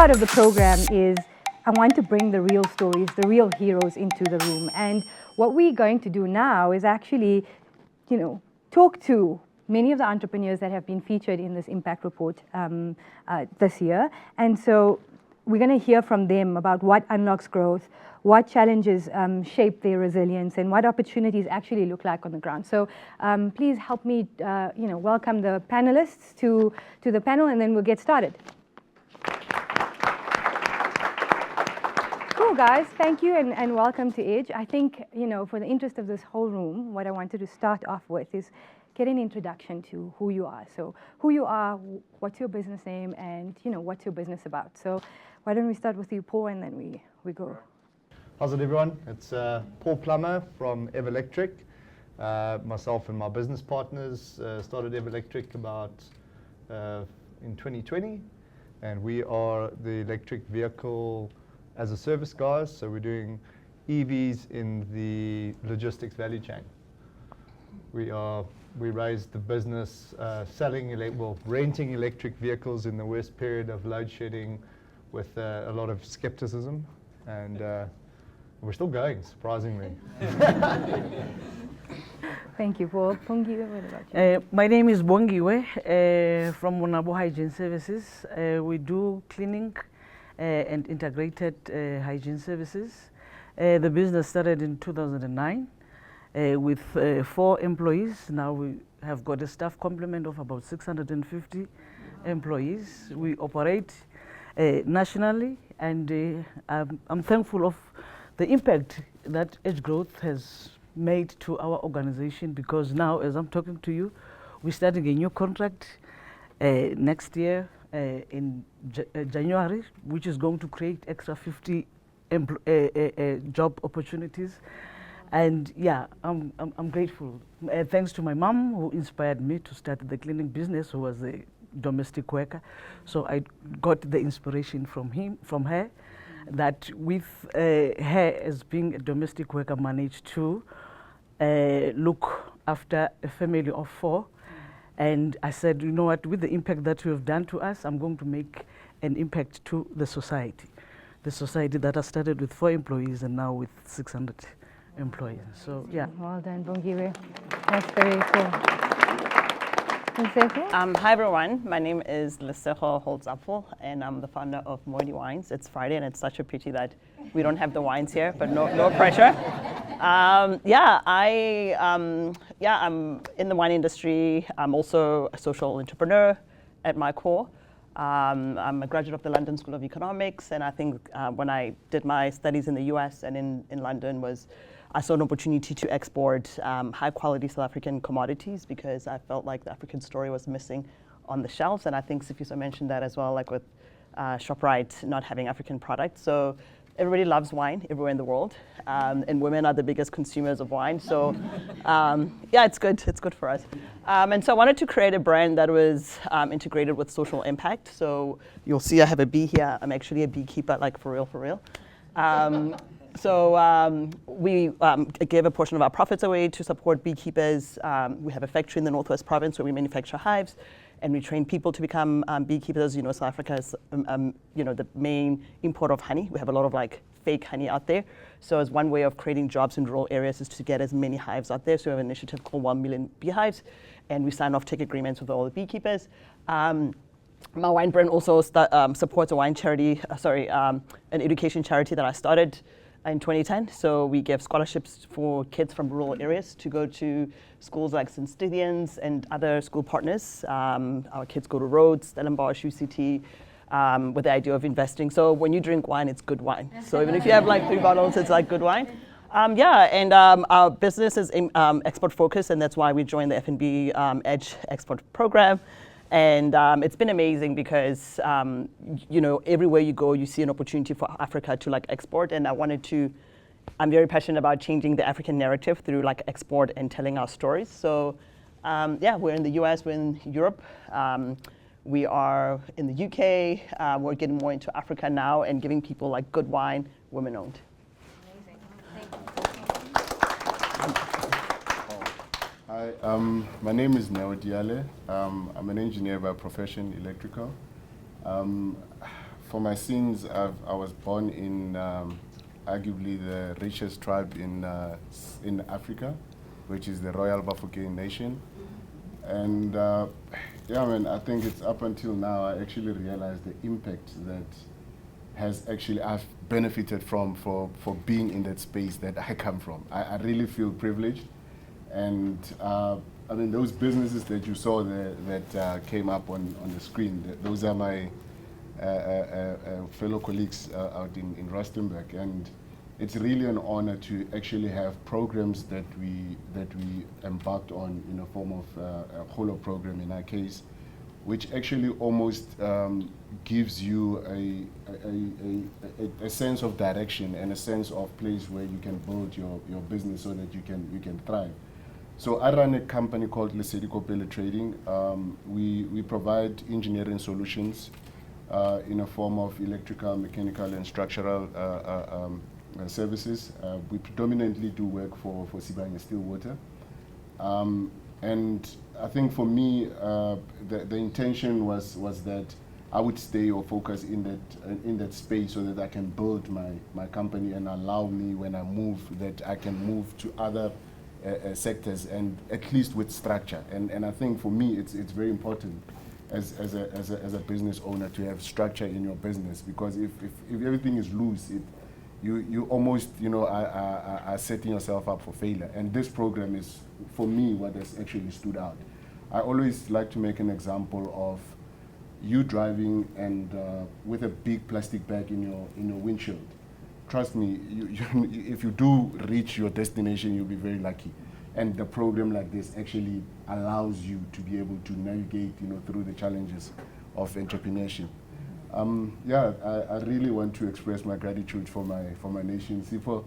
part of the program is I want to bring the real stories, the real heroes into the room. And what we're going to do now is actually, talk to many of the entrepreneurs that have been featured in this impact report this year. And so we're going to hear from them about what unlocks growth, what challenges shape their resilience, and what opportunities actually look like on the ground. So please help me, welcome the panelists to the panel, and then we'll get started. Cool, guys. Thank you, and welcome to Edge. I think, for the interest of this whole room, what I wanted to start off with is get an introduction to who you are. So who you are, what's your business name, and what's your business about. So why don't we start with you, Paul, and then we go. How's it, everyone? It's Paul Plummer from Everlectric. Myself and my business partners started Everlectric about in 2020, and we are the electric vehicle as a service guys. So we're doing EVs in the logistics value chain. We raised the business renting electric vehicles in the worst period of load shedding with a lot of skepticism, and we're still going, surprisingly. Thank you, Paul. Bongiwe, what about you? My name is Bongiwe from Monabo Hygiene Services. We do cleaning and integrated hygiene services. The business started in 2009 with 4 employees. Now we have got a staff complement of about 650 employees. We operate nationally, and I'm thankful of the impact that Edge Growth has made to our organization, because now, as I'm talking to you, we're starting a new contract next year in January, which is going to create extra 50 job opportunities. And yeah, I'm grateful. Thanks to my mom, who inspired me to start the cleaning business, who was a domestic worker. So I got the inspiration from her, that with her as being a domestic worker, managed to look after a family of 4. And I said, you know what, with the impact that you have done to us, I'm going to make an impact to the society. The society that has started with 4 employees and now with 600 employees. So yeah. Well done, Bongiwe. That's very cool. Hi everyone, my name is Lesego Holzapfel, and I'm the founder of Moedi Wines. It's Friday, and it's such a pity that we don't have the wines here, but no pressure. I'm in the wine industry. I'm also a social entrepreneur at my core. I'm a graduate of the London School of Economics, and I think when I did my studies in the US and in London I saw an opportunity to export high quality South African commodities, because I felt like the African story was missing on the shelves. And I think Sifiso mentioned that as well, like with ShopRite not having African products. So everybody loves wine everywhere in the world, and women are the biggest consumers of wine. So it's good for us. And so I wanted to create a brand that was integrated with social impact. So you'll see I have a bee here. I'm actually a beekeeper, like for real. So we gave a portion of our profits away to support beekeepers. We have a factory in the Northwest Province where we manufacture hives, and we train people to become beekeepers. South Africa is the main import of honey. We have a lot of fake honey out there. So as one way of creating jobs in rural areas is to get as many hives out there. So we have an initiative called 1 million beehives, and we sign off-take agreements with all the beekeepers. My wine brand also supports a wine charity, an education charity that I started in 2010. So we give scholarships for kids from rural areas to go to schools like St. Stithians and other school partners. Our kids go to Rhodes, Stellenbosch, UCT, with the idea of investing. So when you drink wine, it's good wine. So even if you have 3 bottles, it's good wine. Our business is export focused, and that's why we joined the F&B Edge export program. And it's been amazing because, everywhere you go, you see an opportunity for Africa to export. And I'm very passionate about changing the African narrative through export and telling our stories. So we're in the US, we're in Europe. We are in the UK. We're getting more into Africa now and giving people good wine, women owned. Amazing. Thank you. Hi, my name is Diale. I'm an engineer by profession, electrical. for my sins, I was born in arguably the richest tribe in Africa, which is the Royal Bafokeng Nation. And yeah, man, I think it's up until now I actually realized the impact that I've benefited from for being in that space that I come from. I really feel privileged. And I mean, those businesses that you saw there that came up on the screen, those are my fellow colleagues out in Rustenburg. And it's really an honor to actually have programs that we embarked on in a form of a holo program in our case, which actually almost gives you a sense of direction and a sense of place where you can build your business so that you can thrive. So I run a company called Lesedi Ko Pele Trading. We provide engineering solutions in a form of electrical, mechanical, and structural services. We predominantly do work for Sibanye Stillwater. And I think for me, the intention was that I would stay or focus in that space so that I can build my company and allow me when I move that I can move to other sectors and at least with structure. And I think for me it's very important as a business owner to have structure in your business, because if everything is loose, you almost are setting yourself up for failure. And this program is for me what has actually stood out. I always like to make an example of you driving and with a big plastic bag in your windshield. Trust me, if you do reach your destination, you'll be very lucky. And the program like this actually allows you to be able to navigate, through the challenges of entrepreneurship. Yeah, I really want to express my gratitude for my nation. Sipho,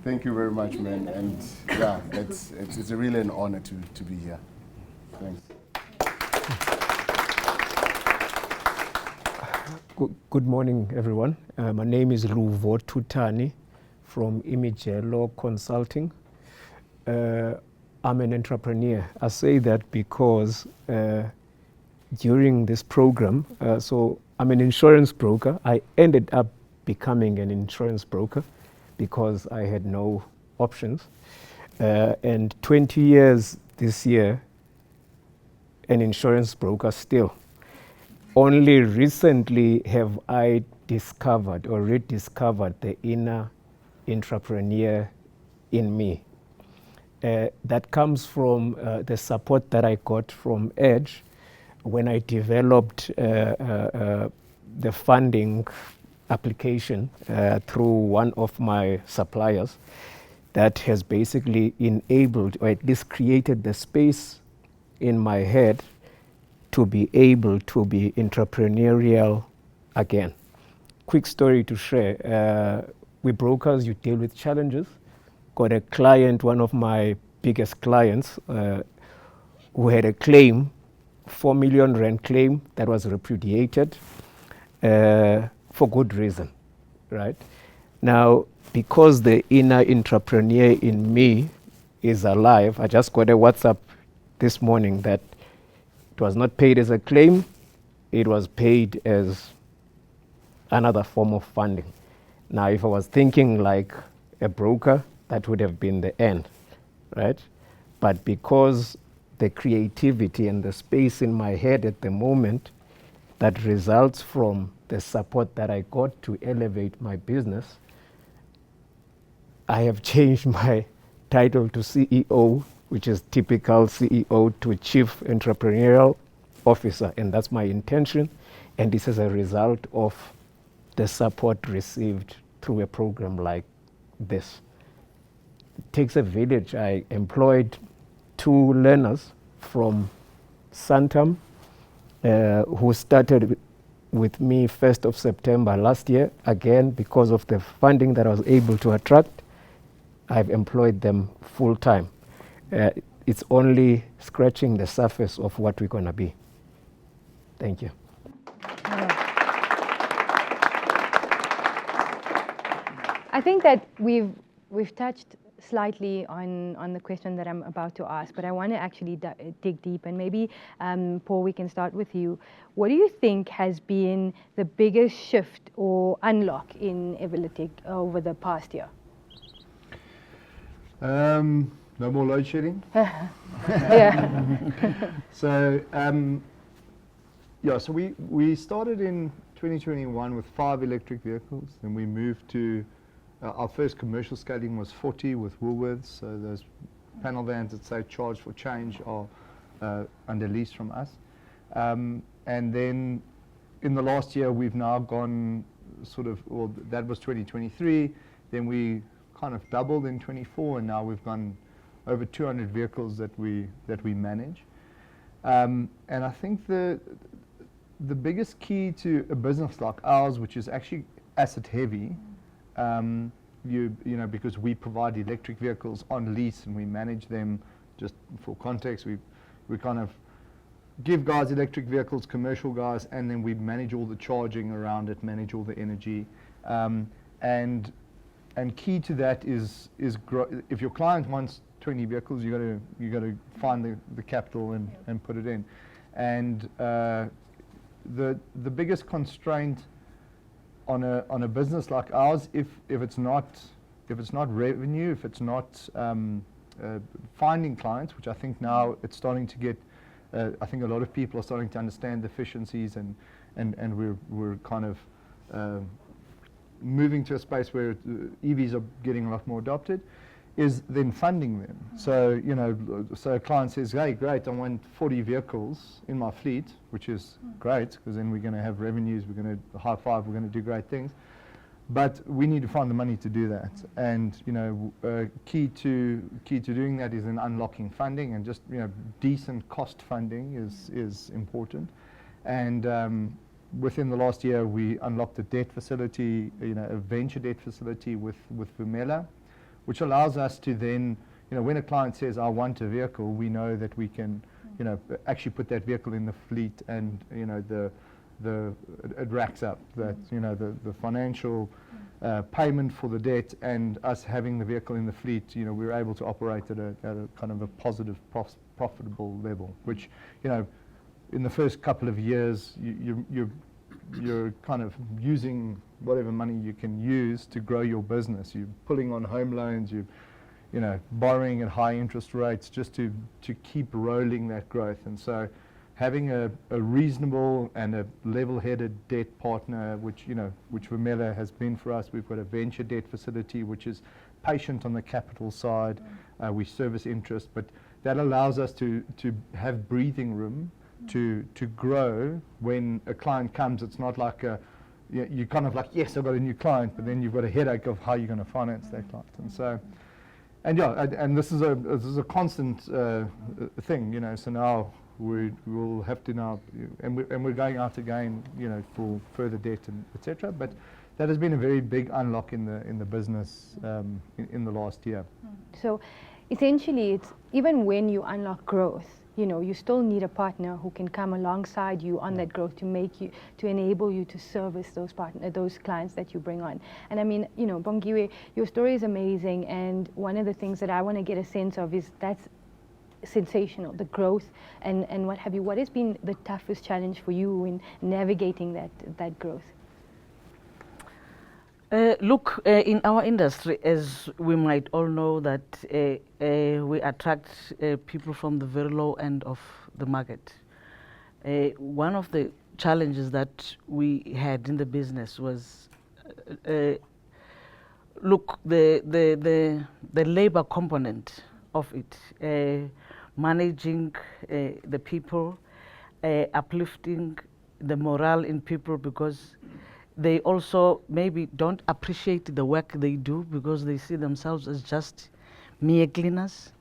thank you very much, man. And yeah, it's really an honor to be here. Thanks. Good morning, everyone. My name is Luvo Tutani from Imijelo Consulting. I'm an entrepreneur. I say that because during this program, so I'm an insurance broker. I ended up becoming an insurance broker because I had no options. And 20 years this year, an insurance broker still. Only recently have I discovered or rediscovered the inner entrepreneur in me. That comes from the support that I got from Edge when I developed the funding application through one of my suppliers that has basically enabled, or at least created the space in my head to be able to be entrepreneurial again. Quick story to share. We brokers, you deal with challenges. Got a client, one of my biggest clients, who had a claim, 4 million rand claim that was repudiated for good reason, right? Now, because the inner entrepreneur in me is alive, I just got a WhatsApp this morning that it was not paid as a claim, it was paid as another form of funding. Now, if I was thinking like a broker, that would have been the end, right? But because the creativity and the space in my head at the moment that results from the support that I got to elevate my business, I have changed my title to CEO, which is typical CEO, to Chief Entrepreneurial Officer. And that's my intention. And this is a result of the support received through a program like this. It takes a village. I employed 2 learners from Santam who started with me 1st of September last year. Again, because of the funding that I was able to attract, I've employed them full time. It's only scratching the surface of what we're going to be. Thank you. I think that we've touched slightly on the question that I'm about to ask, but I want to actually dig deep. And maybe, Paul, we can start with you. What do you think has been the biggest shift or unlock in Everlectric over the past year? No more load shedding. Yeah. So so we started in 2021 with 5 electric vehicles, then we moved to our first commercial scaling was 40 with Woolworths. So those panel vans that say charge for change are under lease from us. And then in the last year we've now gone that was 2023, then we kind of doubled in 24, and now we've gone over 200 vehicles that we manage. And I think the biggest key to a business like ours, which is actually asset heavy, because we provide electric vehicles on lease and we manage them. Just for context, we kind of give guys electric vehicles, commercial guys, and then we manage all the charging around it, manage all the energy, and key to that is if your client wants 20 vehicles, you got to find the capital and put it in. And the biggest constraint on a business like ours, if it's not revenue, if it's not finding clients, which I think now it's starting to get, I think a lot of people are starting to understand the efficiencies, and we're kind of moving to a space where EVs are getting a lot more adopted, is then funding them. So, so a client says, hey, great, I want 40 vehicles in my fleet, which is great, because then we're going to have revenues, we're going to high five, we're going to do great things. But we need to find the money to do that. And, key to doing that is in unlocking funding, and just, decent cost funding is important. And within the last year, we unlocked a debt facility, a venture debt facility with Vumela, which allows us to then, when a client says, I want a vehicle, we know that we can, actually put that vehicle in the fleet, and, it racks up that, the financial payment for the debt, and us having the vehicle in the fleet, we're able to operate at a kind of a positive, profitable level, which, in the first couple of years, you're kind of using whatever money you can use to grow your business. You're pulling on home loans, you're borrowing at high interest rates just to keep rolling that growth. And so having a reasonable and a level-headed debt partner, which Vumela has been for us. We've got a venture debt facility which is patient on the capital side. We service interest, but that allows us to have breathing room to grow. When a client comes, it's not like you're kind of like, yes, I've got a new client, but then you've got a headache of how you're going to finance that client. And so, and this is a constant thing, so now we will have to now, and we're going out again, for further debt and etc. But that has been a very big unlock in the business in the last year. So essentially, it's even when you unlock growth, you still need a partner who can come alongside you on that growth to enable you to service those clients that you bring on. And I mean, Bongiwe, your story is amazing, and one of the things that I want to get a sense of is that's sensational, the growth and what have you. What has been the toughest challenge for you in navigating that growth? Look, in our industry, as we might all know, that we attract people from the very low end of the market. One of the challenges that we had in the business was, look, the labor component of it, managing the people, uplifting the morale in people, because they also maybe don't appreciate the work they do, because they see themselves as just mere cleaners,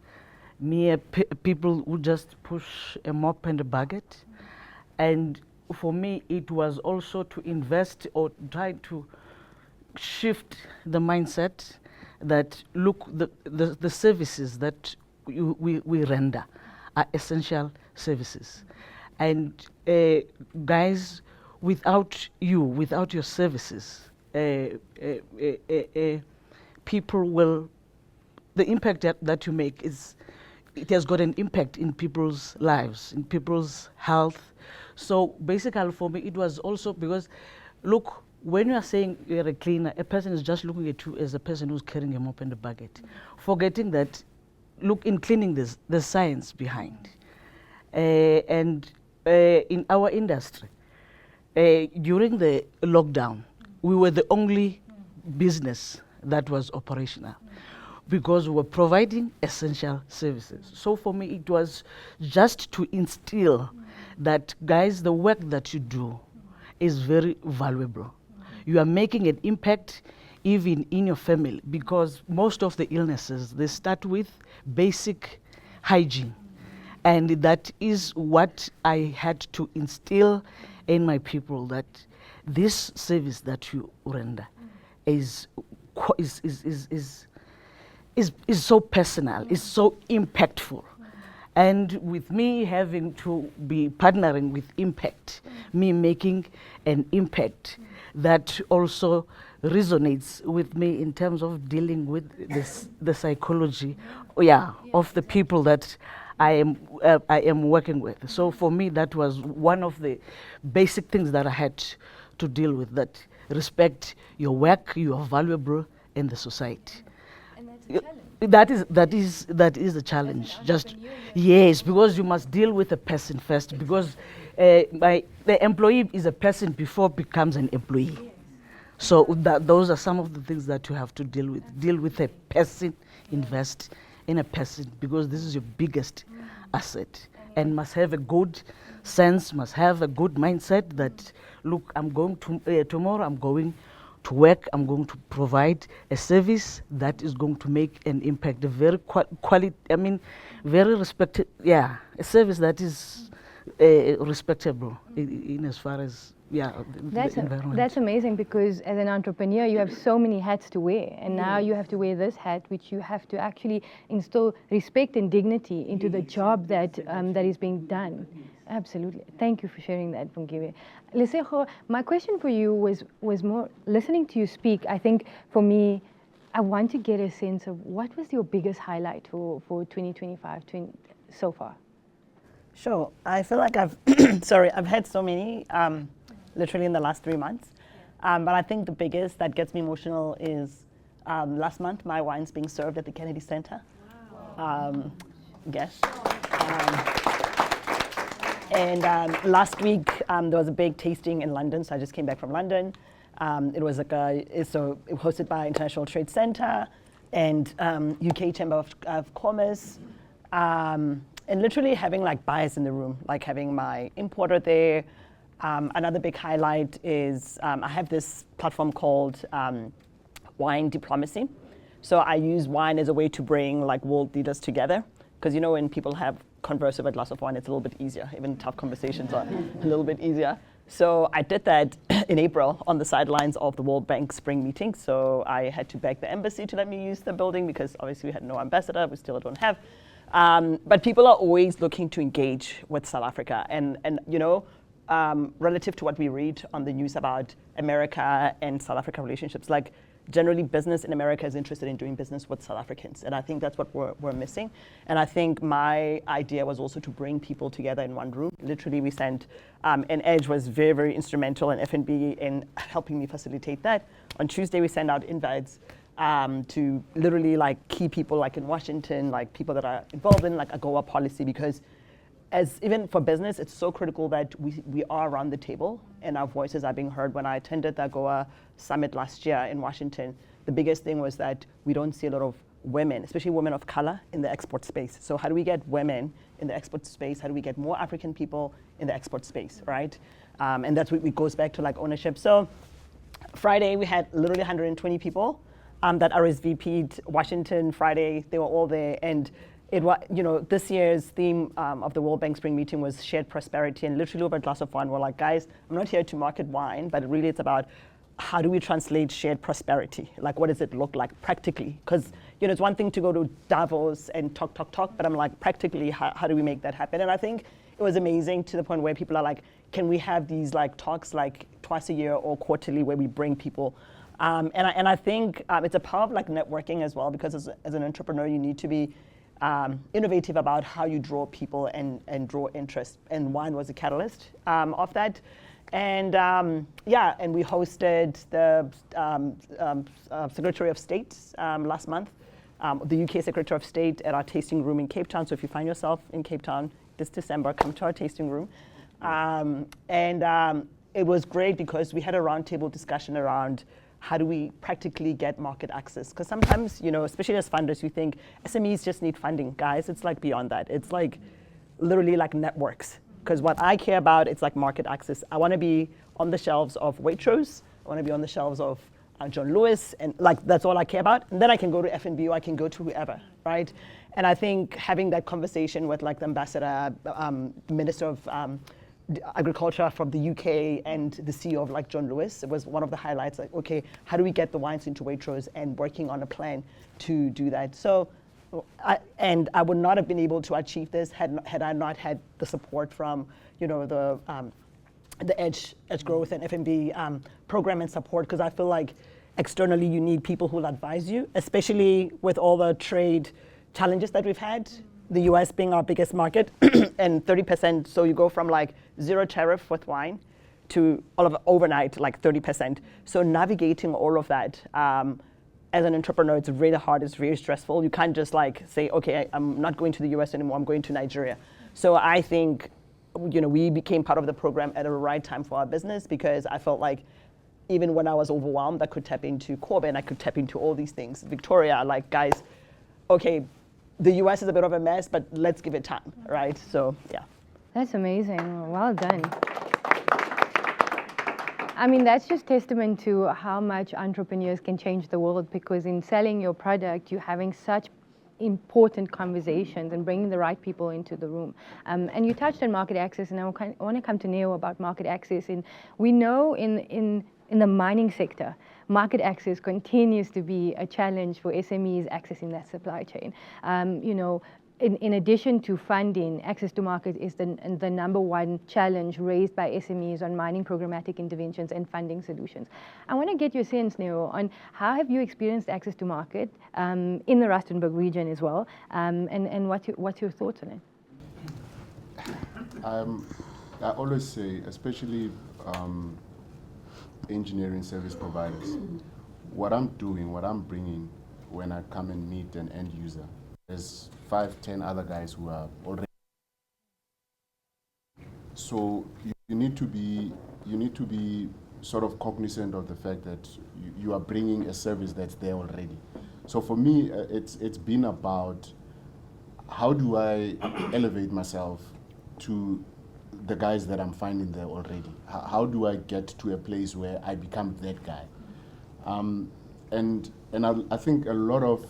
mere people who just push a mop and a bucket. And for me, it was also to invest or try to shift the mindset that, look, the services that we render are essential services. And guys, without your services, people will the impact that you make it has got an impact in people's lives, in people's health. So basically for me, it was also because, look, when you are saying you're a cleaner, a person is just looking at you as a person who's carrying a mop and a bucket, forgetting that, look, in cleaning there's science behind. And in our industry, during the lockdown, we were the only business that was operational because we were providing essential services. So for me, it was just to instill that, guys, the work that you do is very valuable. You are making an impact even in your family, because most of the illnesses, they start with basic hygiene. And that is what I had to instill in my people, that this service that you render is so personal, is so impactful. And with me having to be partnering with impact, me making an impact that also resonates with me in terms of dealing with the psychology, of the people that I am working with. So for me, that was one of the basic things that I had to deal with, that respect your work, you are valuable in the society. And that's a challenge. That is the challenge. Just yes, because you must deal with a person first, because the employee is a person before becomes an employee. Yes. So those are some of the things that you have to deal with. Deal with a person, invest in a person, because this is your biggest asset, and must have a good sense, must have a good mindset that, look, I'm going to tomorrow, I'm going to work, I'm going to provide a service that is going to make an impact, a very very respected, a service that is respectable in as far as the environment. That's amazing, because as an entrepreneur, you have so many hats to wear, and now you have to wear this hat, which you have to actually instill respect and dignity into the job that that is being done. Absolutely. Thank you for sharing that, Bongiwe. Lesego, my question for you was more listening to you speak. I think for me, I want to get a sense of what was your biggest highlight for 2025 so far? Sure. I feel like I've I've had so many, literally in the last 3 months. But I think the biggest that gets me emotional is last month, my wine's being served at the Kennedy Center. Wow. Yes. And last week, there was a big tasting in London, so I just came back from London. It was hosted by International Trade Center and UK Chamber of Commerce. And literally having like buyers in the room, like having my importer there. Another big highlight is I have this platform called Wine Diplomacy. So I use wine as a way to bring like world leaders together. Because when people converse over a glass of wine, it's a little bit easier. Even tough conversations are a little bit easier. So I did that in April on the sidelines of the World Bank spring meeting. So I had to beg the embassy to let me use the building, because obviously we had no ambassador, we still don't have. But people are always looking to engage with South Africa. And relative to what we read on the news about America and South Africa relationships, like generally business in America is interested in doing business with South Africans. And I think that's what we're missing. And I think my idea was also to bring people together in one room. Literally we sent, and Edge was very, very instrumental in F&B in helping me facilitate that. On Tuesday we sent out invites to literally like key people like in Washington, like people that are involved in like AGOA policy, because as even for business, it's so critical that we are around the table and our voices are being heard. When I attended the AGOA summit last year in Washington, the biggest thing was that we don't see a lot of women, especially women of color, in the export space. So how do we get women in the export space? How do we get more African people in the export space, right? And that's what goes back to like ownership. So Friday, we had literally 120 people that RSVP'd Washington Friday. They were all there. And it was, this year's theme of the World Bank Spring Meeting was shared prosperity, and literally over a glass of wine, we're like, guys, I'm not here to market wine, but really it's about how do we translate shared prosperity? Like, what does it look like practically? Because, it's one thing to go to Davos and talk, but I'm like, practically, how do we make that happen? And I think it was amazing to the point where people are like, can we have these like talks like twice a year or quarterly where we bring people And I think it's a part of like networking as well, because as an entrepreneur, you need to be innovative about how you draw people and draw interest. And wine was a catalyst of that. And yeah, and we hosted the Secretary of State last month, the UK Secretary of State at our tasting room in Cape Town. So if you find yourself in Cape Town this December, come to our tasting room. It was great because we had a roundtable discussion around how do we practically get market access? Because sometimes, you know, especially as funders, you think SMEs just need funding. Guys, it's like beyond that. It's like literally like networks. Because what I care about, it's like market access. I want to be on the shelves of Waitrose. I want to be on the shelves of John Lewis, and like that's all I care about. And then I can go to F&B or I can go to whoever, right? And I think having that conversation with like the ambassador, Minister of Agriculture from the UK and the CEO of like John Lewis, it was one of the highlights. Like, okay, how do we get the wines into Waitrose, and working on a plan to do that. So, I would not have been able to achieve this had I not had the support from, you know, the Edge Growth and F&B program and support, because I feel like externally you need people who will advise you, especially with all the trade challenges that we've had. The US being our biggest market and 30%, so you go from like 0 tariff with wine to all of overnight like 30%. So navigating all of that as an entrepreneur, it's really hard, it's very stressful. You can't just like say, okay, I'm not going to the US anymore, I'm going to Nigeria. So I think, you know, we became part of the program at the right time for our business, because I felt like even when I was overwhelmed, I could tap into Kobe and I could tap into all these things. Victoria, like, guys, okay, the US is a bit of a mess, but let's give it time, right? So, yeah. That's amazing. Well done. I mean, that's just testament to how much entrepreneurs can change the world, because in selling your product, you're having such important conversations and bringing the right people into the room. And you touched on market access, and I want to come to Neo about market access. And we know in the mining sector, market access continues to be a challenge for SMEs accessing that supply chain. You know, in addition to funding, access to market is the number one challenge raised by SMEs on mining programmatic interventions and funding solutions. I want to get your sense, Neo, on how have you experienced access to market in the Rustenburg region as well, and what's your thoughts on it? I always say, especially engineering service providers, what I'm doing, what I'm bringing when I come and meet an end user, there's 5-10 other guys who are already. So you need to be sort of cognizant of the fact that you are bringing a service that's there already. So for me, it's been about how do I elevate myself to the guys that I'm finding there already. How do I get to a place where I become that guy? And I think a lot of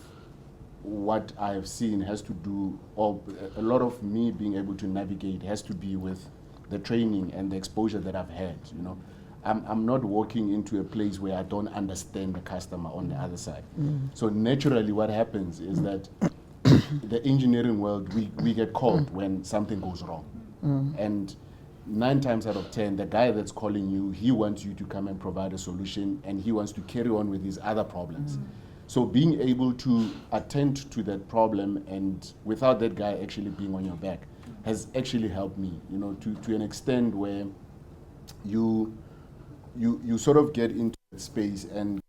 what I've seen has to do, or a lot of me being able to navigate has to be with the training and the exposure that I've had. You know, I'm not walking into a place where I don't understand the customer on the other side. So naturally what happens is that the engineering world, we get caught when something goes wrong. And 9 times out of 10, the guy that's calling you, he wants you to come and provide a solution, and he wants to carry on with his other problems. So being able to attend to that problem, and without that guy actually being on your back, has actually helped me, you know, to an extent where you sort of get into that space. And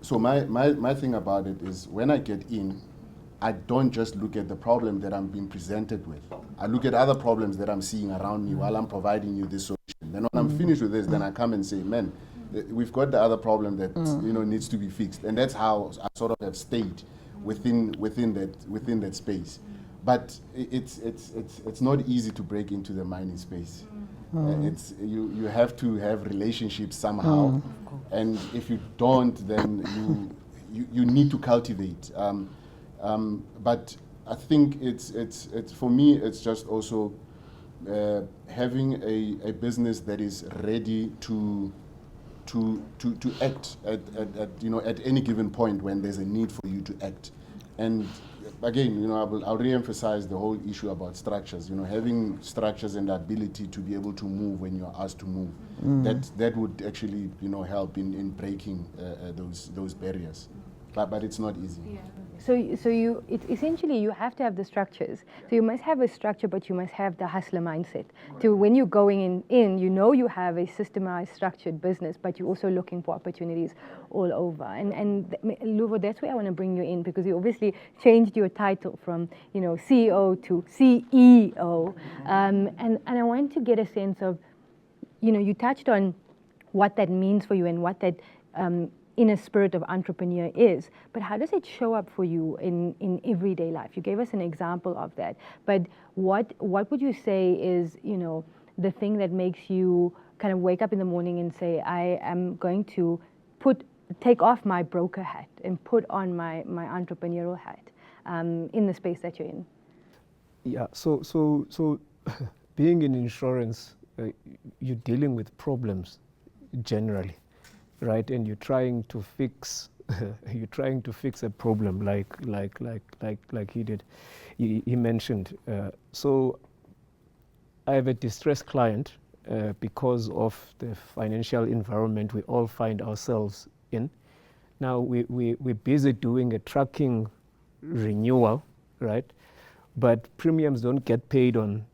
so my thing about it is, when I get in, I don't just look at the problem that I'm being presented with. I look at other problems that I'm seeing around me while I'm providing you this solution. Then when I'm finished with this, then I come and say, man, we've got the other problem that you know needs to be fixed. And that's how I sort of have stayed within that space. But it's not easy to break into the mining space. It's you have to have relationships somehow, and if you don't, then you need to cultivate. But I think it's for me, it's just also having a business that is ready to act at any given point when there's a need for you to act. And again, I'll re-emphasize the whole issue about structures. Having structures and the ability to be able to move when you're asked to move, that would actually, help in breaking those barriers. But it's not easy. Yeah. It's essentially you have to have the structures. So you must have a structure, but you must have the hustler mindset. To when you're going in, you have a systemized, structured business, but you're also looking for opportunities all over. And Luvo, that's where I want to bring you in, because you obviously changed your title from CEO to CEO, and I want to get a sense of, you touched on what that means for you and what that inner spirit of entrepreneur is, but how does it show up for you in everyday life? You gave us an example of that, but what would you say is the thing that makes you kind of wake up in the morning and say, I am going to take off my broker hat and put on my entrepreneurial hat in the space that you're in? Yeah, so being in insurance, you're dealing with problems generally, right? And you're trying to fix a problem like he did. He mentioned. So I have a distressed client because of the financial environment we all find ourselves in. Now we're busy doing a trucking renewal, right? But premiums don't get paid on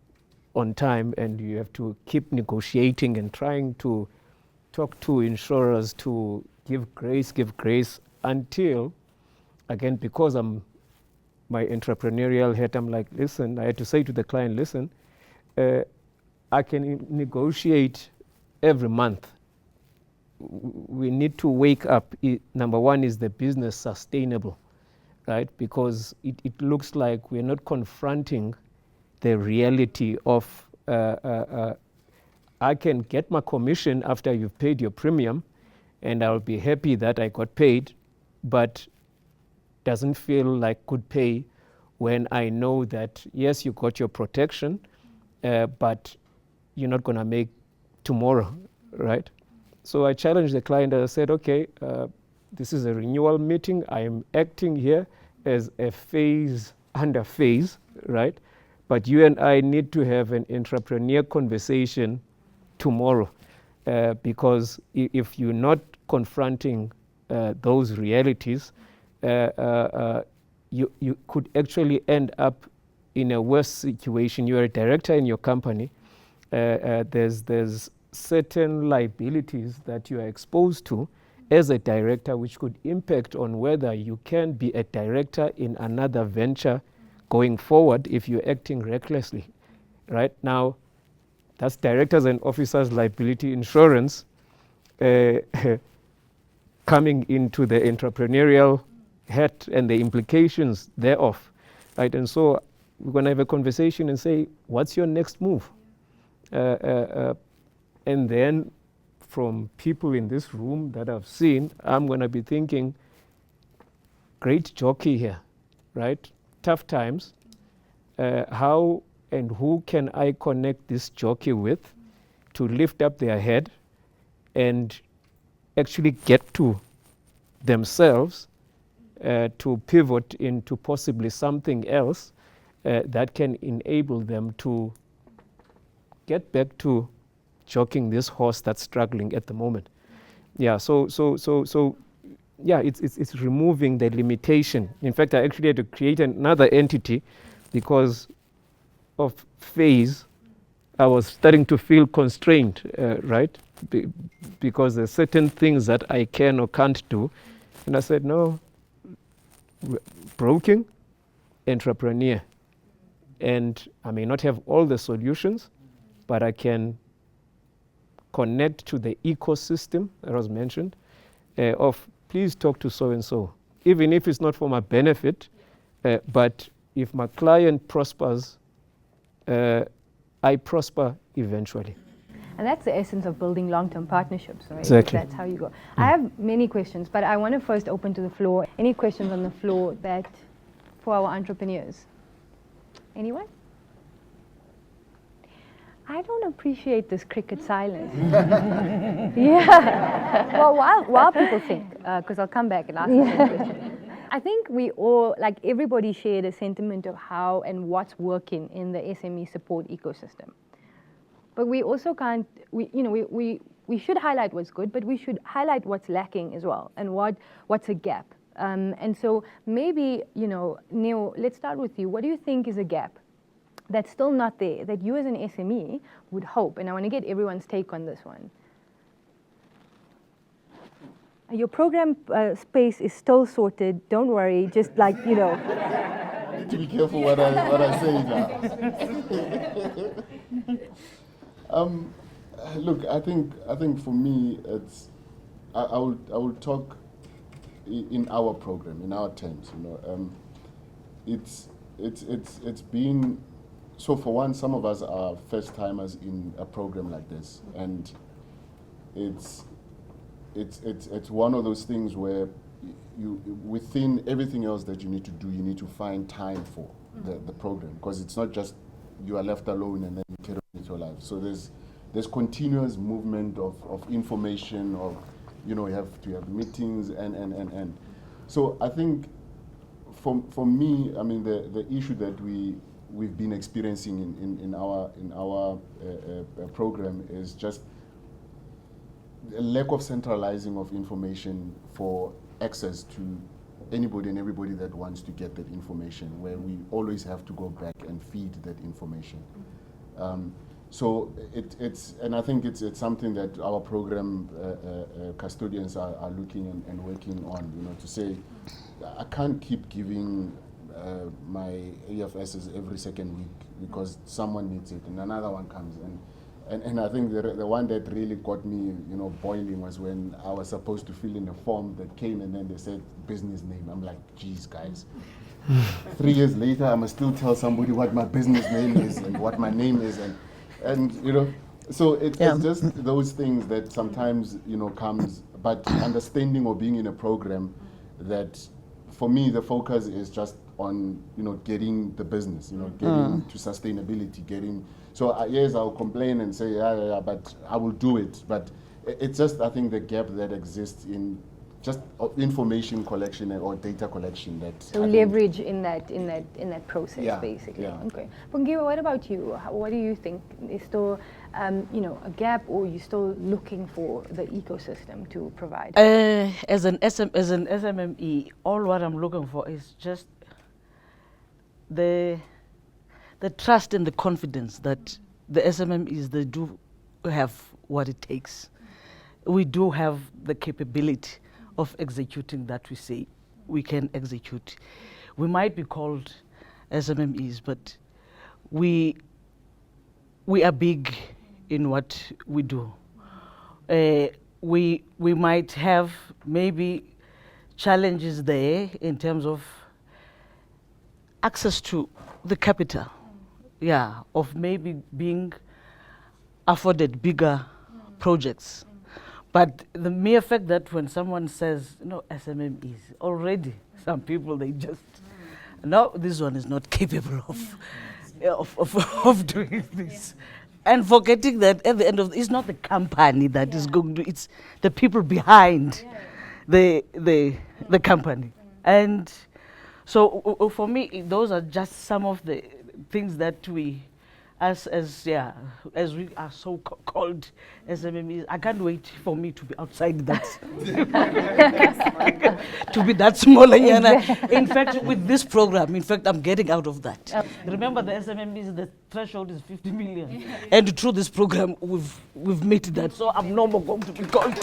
time, and you have to keep negotiating and trying to talk to insurers to give grace until, again, because I'm my entrepreneurial head, I'm like, listen, I had to say to the client, listen, I can negotiate every month. We need to wake up. Number one, is the business sustainable, right? Because it looks like we're not confronting the reality of I can get my commission after you've paid your premium, and I'll be happy that I got paid, but doesn't feel like good pay when I know that, yes, you got your protection, but you're not going to make tomorrow, right? So I challenged the client and I said, okay, this is a renewal meeting. I am acting here as a phase under phase, right? But you and I need to have an entrepreneur conversation tomorrow, because if you're not confronting those realities, you could actually end up in a worse situation. You're a director in your company. There's certain liabilities that you are exposed to as a director, which could impact on whether you can be a director in another venture going forward if you're acting recklessly. Right now, that's directors and officers liability insurance coming into the entrepreneurial head and the implications thereof. Right? And so we're going to have a conversation and say, what's your next move? And then from people in this room that I've seen, I'm going to be thinking, great jockey here, right? Tough times. How and who can I connect this jockey with to lift up their head and actually get to themselves to pivot into possibly something else that can enable them to get back to jockeying this horse that's struggling at the moment. Yeah, so yeah, it's removing the limitation. In fact, I actually had to create another entity because of phase. I was starting to feel constrained, right? Because there's certain things that I can or can't do. And I said, no, broking, entrepreneur. And I may not have all the solutions, but I can connect to the ecosystem that was mentioned of please talk to so-and-so, even if it's not for my benefit, but if my client prospers, I prosper eventually. And that's the essence of building long-term partnerships, right? Exactly. That's how you go. I have many questions, but I want to first open to the floor. Any questions on the floor for our entrepreneurs? Anyone? I don't appreciate this cricket silence. Yeah. Well, while people think, because I'll come back and ask you some questions. I think we all, like everybody shared a sentiment of how and what's working in the SME support ecosystem. But we also can't, we should highlight what's good, but we should highlight what's lacking as well and what's a gap. And so maybe, Neo, let's start with you. What do you think is a gap that's still not there, that you as an SME would hope? And I want to get everyone's take on this one. Your program space is still sorted. Don't worry. Just like, I need to be careful what I say now. Look, I think for me, it's I will talk in our program, in our terms. It's been, so for one, some of us are first timers in a program like this, and it's one of those things where you within everything else that you need to do, you need to find time for the program, because it's not just you are left alone and then you carry on with your life. So there's continuous movement of information, of you have to have meetings and so I think for me, I mean the issue that we've been experiencing in our program is just a lack of centralizing of information for access to anybody and everybody that wants to get that information, where we always have to go back and feed that information. So it's and I think it's something that our program custodians are looking and working on, to say, I can't keep giving my AFSs every second week because someone needs it and another one comes. And I think the one that really got me, boiling was when I was supposed to fill in a form that came and then they said business name. I'm like, geez, guys. 3 years later, I must still tell somebody what my business name is and what my name is. And so it's just those things that sometimes, comes, but understanding or being in a program that, for me, the focus is just on, getting the business, getting to sustainability, so yes, I'll complain and say, yeah, but I will do it. But it's just, I think, the gap that exists in just information collection or data collection. So leverage in that process, basically. Yeah. Okay. Bongiwe, what about you? What do you think? Is still, a gap, or are you still looking for the ecosystem to provide? As an SMME, all what I'm looking for is just the trust and the confidence that the SMMEs, they do have what it takes. We do have the capability of executing that we say we can execute. We might be called SMMEs, but we are big in what we do. We might have maybe challenges there in terms of access to the capital. Of maybe being afforded bigger projects. But the mere fact that when someone says, SMMEs, already some people, they just, no, this one is not capable of doing this. And forgetting that at the end of it's not the company that is going to, it's the people behind the company. And so for me, those are just some of the things that we, as we are so called SMMEs, I can't wait for me to be outside that, to be that small. Exactly. In fact, with this program, I'm getting out of that. Remember, the SMMEs, the threshold is 50 million, and through this program, we've met that. So I'm no more going to be called.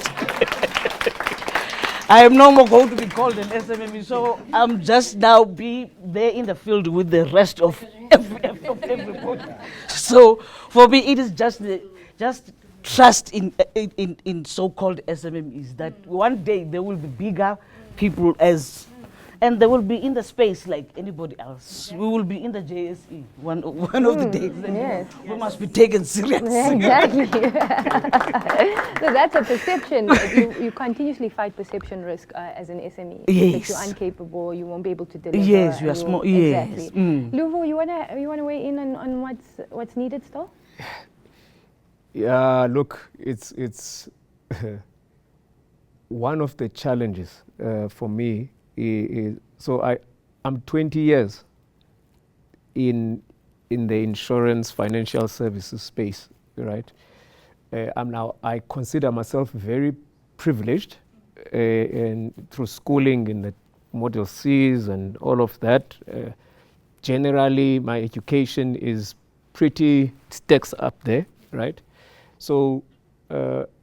I am no more going to be called an SMME, so I'm just now be there in the field with the rest of everybody. So for me, it is just trust in so-called SMMEs that one day there will be bigger people and they will be in the space like anybody else. We will be in the JSE one of the days. Yes. We must be taken seriously. Exactly. So that's a perception. You continuously fight perception risk as an SME. Yes. That you're incapable, you won't be able to deliver. Yes, you are small. Yes. Exactly. Luvo, you wanna weigh in on what's needed still? Yeah, look, it's one of the challenges for me is So I'm 20 years in the insurance financial services space, right? I consider myself very privileged, and through schooling in the Model Cs and all of that. Generally, my education is pretty stacks up there, right? So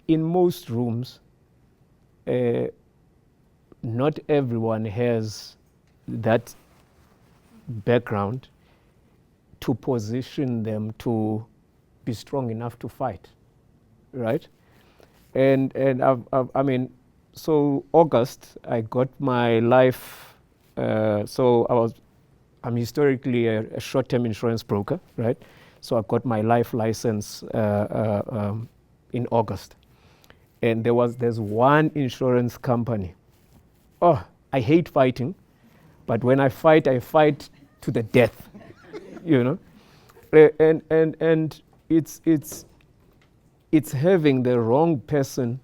in most rooms, not everyone has that background to position them to be strong enough to fight, right? And I mean, so August, I got my life. So I'm historically a short-term insurance broker, right? So I got my life license in August, and there's one insurance company. Oh, I hate fighting, but when I fight to the death, you know. And it's having the wrong person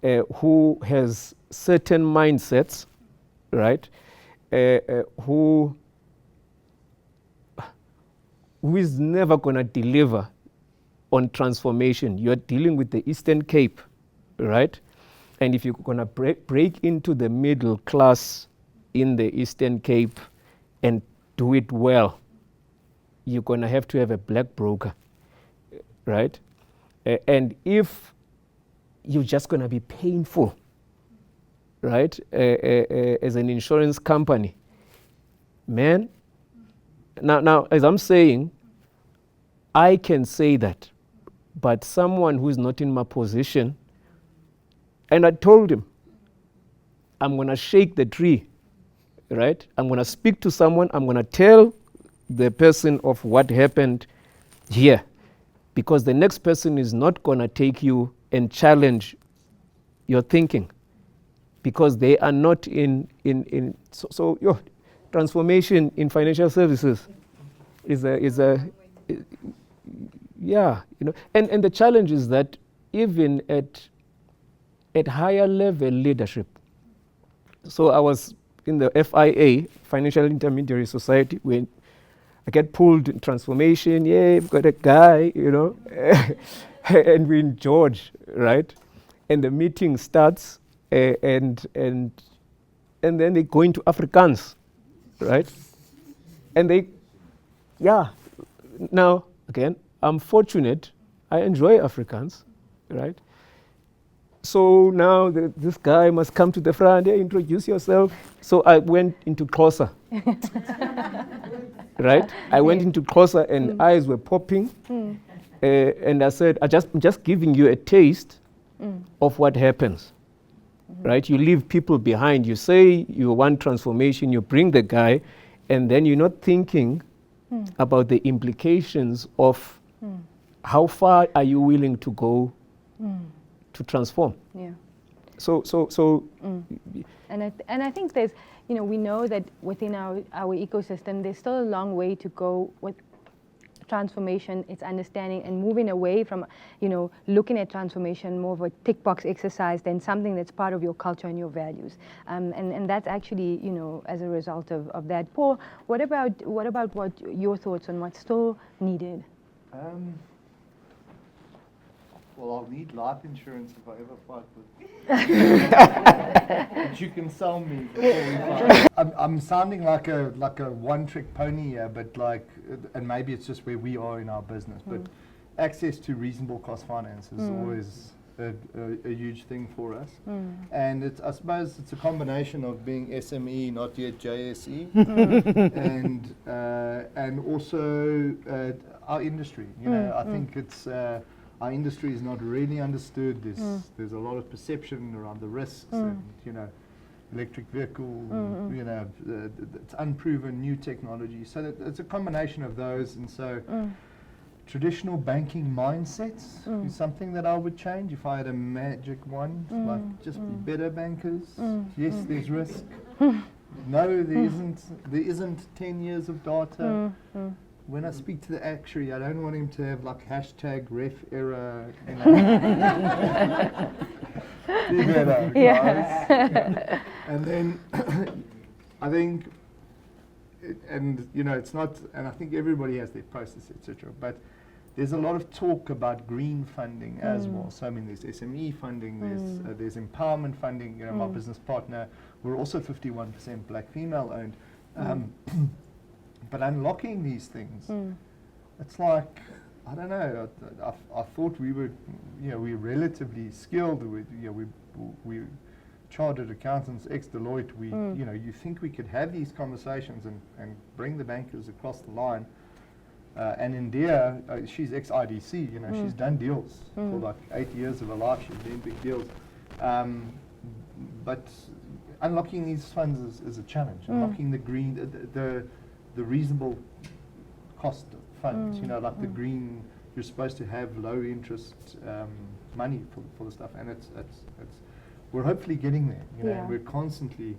who has certain mindsets, right? Who is never going to deliver on transformation. You're dealing with the Eastern Cape, right? And if you're going to break into the middle class in the Eastern Cape and do it well, you're going to have a black broker, right? And if you're just going to be painful, right, as an insurance company, man, now, as I'm saying, I can say that, but someone who's not in my position, and I told him, I'm going to shake the tree, right? I'm going to speak to someone, I'm going to tell the person of what happened here, because the next person is not going to take you and challenge your thinking, because they are not in so transformation in financial services is a yeah, you know, and the challenge is that even at higher level leadership. So I was in the FIA, Financial Intermediary Society, when I get pulled in transformation. Yeah, we've got a guy, you know, and we're in George, right? And the meeting starts, and then they go into Afrikaans, right? And now again, I'm fortunate. I enjoy Afrikaans, right? So now this guy must come to the front. Yeah, introduce yourself. So I went into Xhosa. Right? I went into Xhosa and eyes were popping. And I said, I'm just giving you a taste of what happens. Right? You leave people behind. You say you want transformation, you bring the guy, and then you're not thinking about the implications of how far are you willing to go to transform. Yeah. So And I think there's, you know, we know that within our ecosystem, there's still a long way to go with transformation. It's understanding and moving away from, you know, looking at transformation more of a tick box exercise than something that's part of your culture and your values. And that's actually, you know, as a result of that. Paul, what about your thoughts on what's still needed? Well, I'll need life insurance if I ever fight with. But you can sell me before we fight. I'm sounding like a one-trick pony here, but and maybe it's just where we are in our business. But access to reasonable cost finance is always a huge thing for us. And I suppose it's a combination of being SME, not yet JSE, and also our industry. You know, I think it's. Our industry is not really understood. There's a lot of perception around the risks, and you know, electric vehicle. You know, it's unproven new technology. So it's a combination of those, and so traditional banking mindsets is something that I would change if I had a magic wand. Like just be better bankers. Yes, there's risk. No, there isn't 10 years of data. When I speak to the actuary, I don't want him to have like #ref error. You know. Be better, guys. And then I think, it's not, and I think everybody has their process, etc. But there's a lot of talk about green funding as well. So I mean, there's SME funding, there's empowerment funding. My business partner, we're also 51% black female owned. But unlocking these things, it's like, I don't know. I thought we were, we're relatively skilled. We chartered accountants, ex-Deloitte. You think we could have these conversations and bring the bankers across the line. And India, she's ex-IDC. She's done deals for like 8 years of her life. She's doing big deals. But unlocking these funds is a challenge. Unlocking the green, the reasonable cost of funds. Like the green, you're supposed to have low interest money for the stuff, and it's we're hopefully getting there. And we're constantly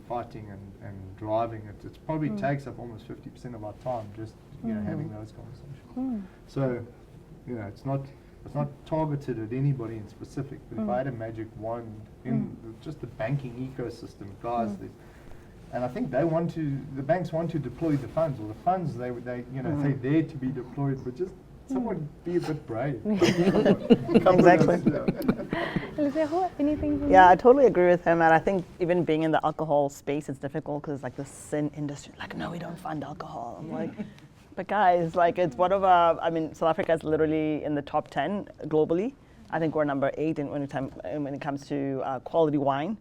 fighting and driving it. It probably takes up almost 50% of our time just having those conversations. So it's not targeted at anybody in specific. But if I had a magic wand in just the banking ecosystem, guys, and I think the banks want to deploy the funds, or the funds they're there to be deployed, but just someone be a bit brave. Exactly. Lesego, anything from Yeah, you? I totally agree with him, and I think even being in the alcohol space, it's difficult because like the sin industry, like, no, we don't fund alcohol. I'm like, but guys, like, it's one of our, South Africa is literally in the top 10 globally. I think we're number 8 when it comes to quality wine.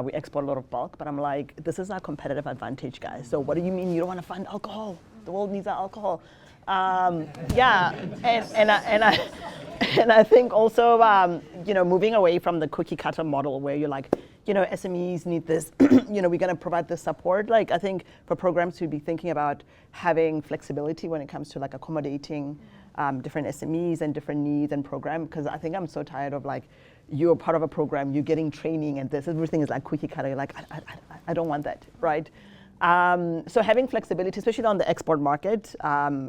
We export a lot of bulk, but I'm like, this is our competitive advantage, guys. So what do you mean you don't want to fund alcohol? The world needs our alcohol. And I think also, moving away from the cookie cutter model where you're like, SMEs need this, we're going to provide this support. Like, I think for programs to be thinking about having flexibility when it comes to like accommodating different SMEs and different needs and program, because I think I'm so tired of like, you're part of a program, you're getting training and everything is like cookie cutter. You're like, I don't want that, right? So having flexibility, especially on the export market,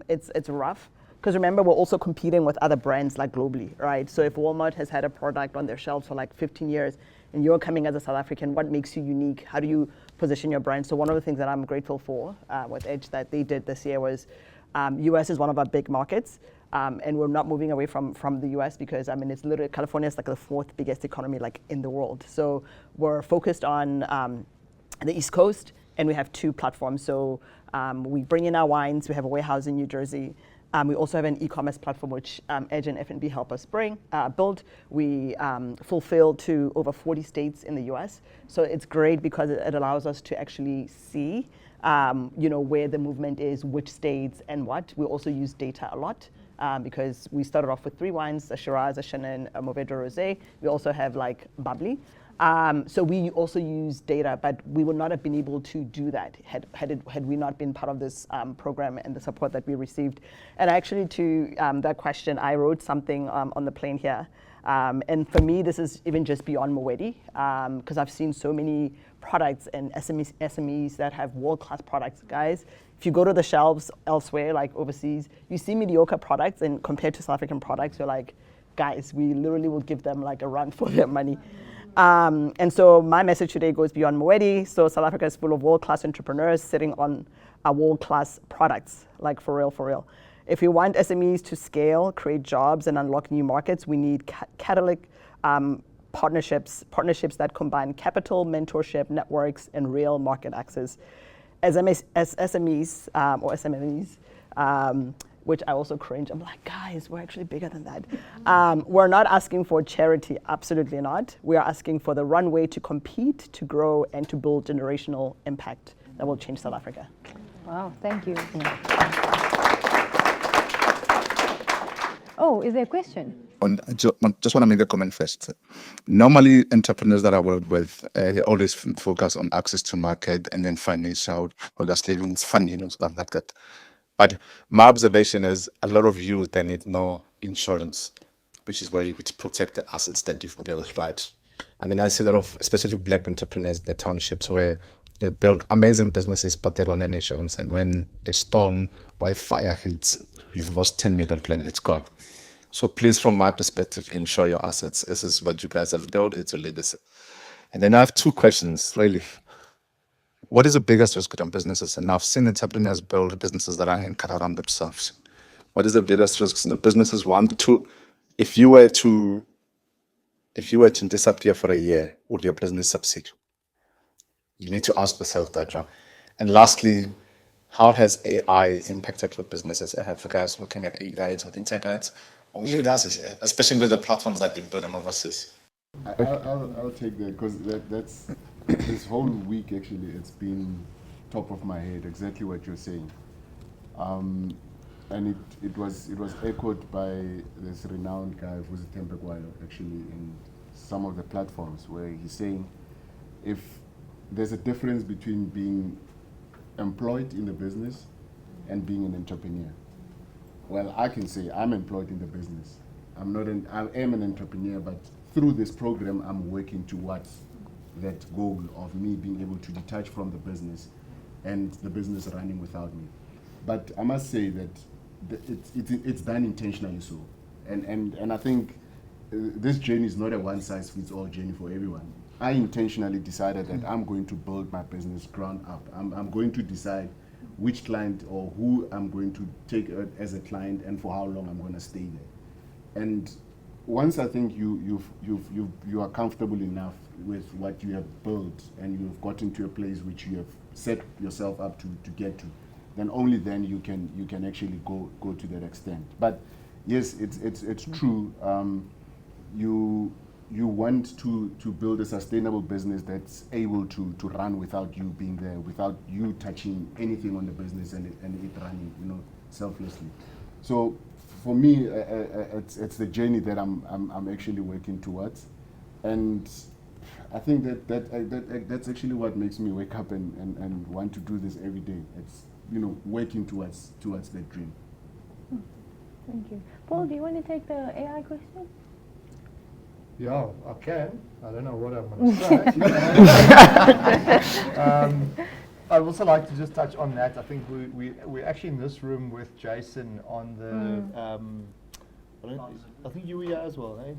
it's rough. Because remember, we're also competing with other brands like globally, right? So if Walmart has had a product on their shelves for like 15 years and you're coming as a South African, what makes you unique? How do you position your brand? So one of the things that I'm grateful for with Edge that they did this year was US is one of our big markets. And we're not moving away from the US because it's literally, California is like the 4th biggest economy like in the world. So we're focused on the East Coast, and we have 2 platforms. So we bring in our wines, we have a warehouse in New Jersey. We also have an e-commerce platform which Edge and F&B help us build. We fulfill to over 40 states in the US. So it's great because it allows us to actually see where the movement is, which states and what. We also use data a lot. Because we started off with 3 wines, a Shiraz, a Chenin, a Mourvedre Rosé. We also have like bubbly. So we also use data, but we would not have been able to do that had we not been part of this program and the support that we received. And actually to that question, I wrote something on the plane here. And for me, this is even just beyond Moedi, because I've seen so many products and SMEs that have world-class products, guys. If you go to the shelves elsewhere, like overseas, you see mediocre products, and compared to South African products, you're like, guys, we literally will give them like a run for their money. And so my message today goes beyond Moedi. So South Africa is full of world-class entrepreneurs sitting on world-class products, like for real. If we want SMEs to scale, create jobs, and unlock new markets, we need catalytic partnerships that combine capital, mentorship, networks, and real market access. As SMEs, or SMEs, which I also cringe. I'm like, guys, we're actually bigger than that. We're not asking for charity, absolutely not. We are asking for the runway to compete, to grow, and to build generational impact that will change South Africa. Wow, thank you. Oh, is there a question? Just want to make a comment first. Normally, entrepreneurs that I work with, they always focus on access to market and then financial, or just savings, funding, and stuff like that. But my observation is a lot of youth, they need more insurance, which is where you would protect the assets that you've built, right? I mean, I see a lot of, especially black entrepreneurs in the townships where they build amazing businesses, but they don't have insurance. And when a storm or a fire hits, you've lost 10 million planet, it's gone. So please, from my perspective, insure your assets. This is what you guys have built. It's a legacy. And then I have 2 questions, really. what is the biggest risk to businesses? And I've seen entrepreneurs build businesses that are cut out on themselves. What is the biggest risk the businesses want to, if you were to disappear for a year, would your business succeed? You need to ask yourself that, John. And lastly, how has AI impacted your businesses? I have guys looking at AI or things like that. What really does it, especially with the platforms that you build them overseas? I'll take that, because that's this whole week actually it's been top of my head, exactly what you're saying. And it was echoed by this renowned guy who's a Tempekwayo actually in some of the platforms, where he's saying if there's a difference between being employed in the business and being an entrepreneur. Well, I can say I'm employed in the business. I am an entrepreneur, but through this program, I'm working towards that goal of me being able to detach from the business and the business running without me. But I must say that it's done intentionally so. And I think this journey is not a one-size-fits-all journey for everyone. I intentionally decided that I'm going to build my business ground up. I'm going to decide which client or who I'm going to take as a client and for how long I'm going to stay there. And once I think you are comfortable enough with what you have built and you've gotten to a place which you have set yourself up to get to, then only then you can actually go to that extent. But yes, it's true. You want to build a sustainable business that's able to run without you being there, without you touching anything on the business and it running, selflessly. So for me, it's the journey that I'm actually working towards, and I think that's actually what makes me wake up and want to do this every day. It's working towards that dream. Thank you. Paul, do you want to take the AI question? Yeah, I can. I don't know what I'm going to say. I'd also like to just touch on that. I think we're actually in this room with Jason on the. I think you were here as well, eh?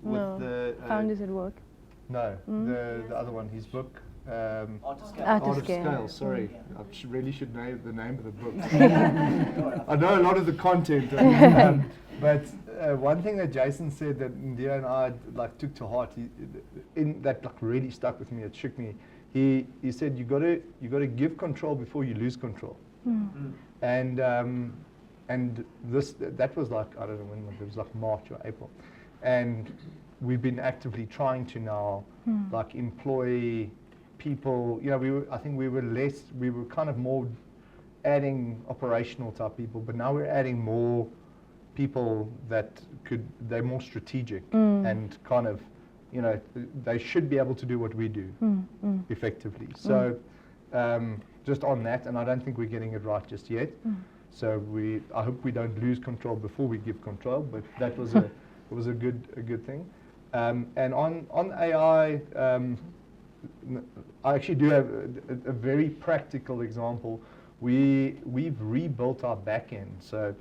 No, the Founders at Work. No, the other one, his book. Art of Scale. Sorry, I really should know the name of the book. I know a lot of the content, but one thing that Jason said that India and I took to heart, that really stuck with me. It shook me. He said you got to give control before you lose control, and that was I don't know when it was, March or April, and we've been actively trying to now employ people. I think we were kind of more adding operational type people, but now we're adding more people they're more strategic and kind of, they should be able to do what we do effectively. So just on that, and I don't think we're getting it right just yet. So I hope we don't lose control before we give control, but that was it was a good thing. And on AI, I actually do have a very practical example. We've rebuilt our back end. So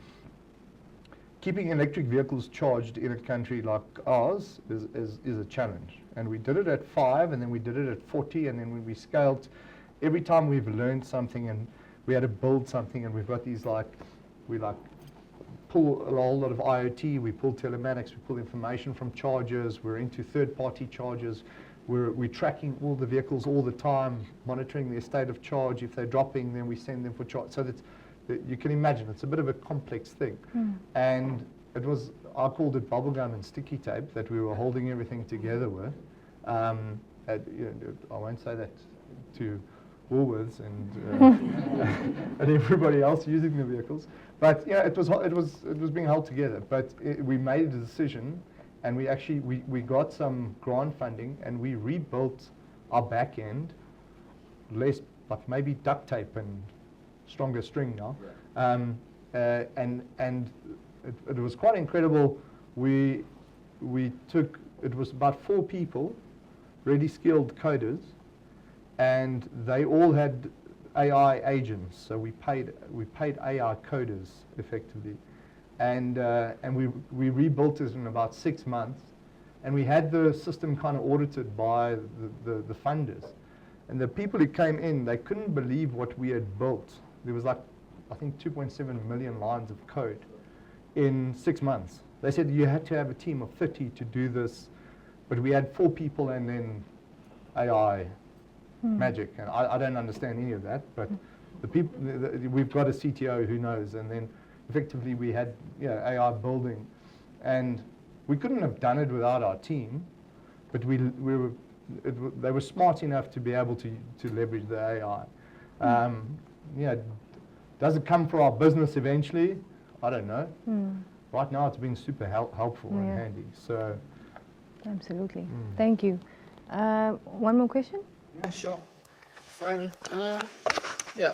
keeping electric vehicles charged in a country like ours is a challenge. And we did it at 5, and then we did it at 40, and then when we scaled, every time we've learned something and we had to build something, and we've got these we pull a whole lot of IoT, we pull telematics, we pull information from chargers, we're into third-party chargers, we're tracking all the vehicles all the time, monitoring their state of charge. If they're dropping, then we send them for charge. So that you can imagine it's a bit of a complex thing. And I called it bubblegum and sticky tape that we were holding everything together with. I won't say that to Woolworths and and everybody else using the vehicles, but it was being held together. But we made a decision, and we got some grant funding, and we rebuilt our back end, less maybe duct tape and stronger string now, and it was quite incredible. We took, it was about 4 people, really skilled coders, and they all had AI agents. So we paid AI coders effectively, and we rebuilt it in about 6 months, and we had the system kind of audited by the funders. And the people who came in, they couldn't believe what we had built. There was like, I think 2.7 million lines of code in 6 months. They said you had to have a team of 30 to do this, but we had 4 people and then AI magic. And I don't understand any of that, but the people, we've got a CTO who knows, and then effectively we had AI building. And we couldn't have done it without our team, but they were smart enough to be able to leverage the AI. Does it come for our business eventually? I don't know. Right now it's been super helpful and handy. So, absolutely. Thank you. One more question? Yeah, sure. Fine.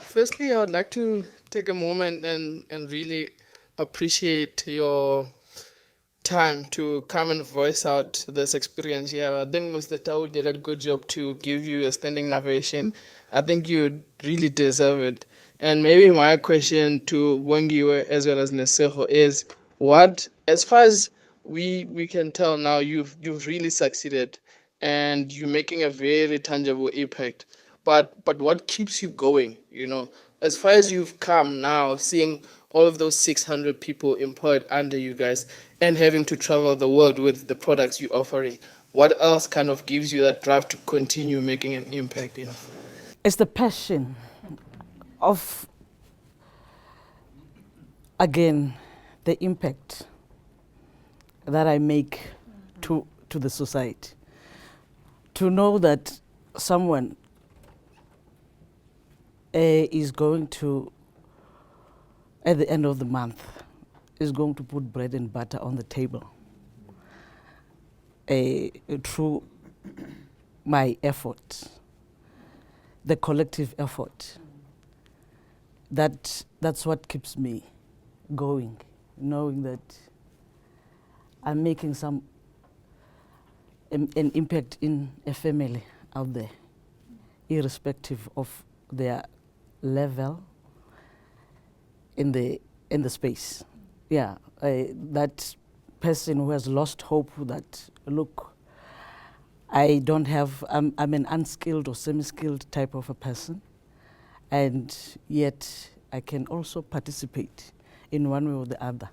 Firstly, I would like to take a moment and really appreciate your time to come and voice out this experience here. I think Mr. Tau did a good job to give you a standing ovation. I think you really deserve it. And maybe my question to Bongiwe as well as Lesego is, what, as far as we can tell now, you've really succeeded and you're making a very tangible impact. But what keeps you going, as far as you've come now, seeing all of those 600 people employed under you guys and having to travel the world with the products you're offering, what else kind of gives you that drive to continue making an impact? It's the passion of, again, the impact that I make to the society. To know that someone is going to, at the end of the month, is going to put bread and butter on the table through my effort, the collective effort. That's what keeps me going, knowing that I'm making an impact in a family out there, irrespective of their level in the space. That person who has lost hope that, look, I don't have, I'm an unskilled or semi-skilled type of a person, and yet I can also participate in one way or the other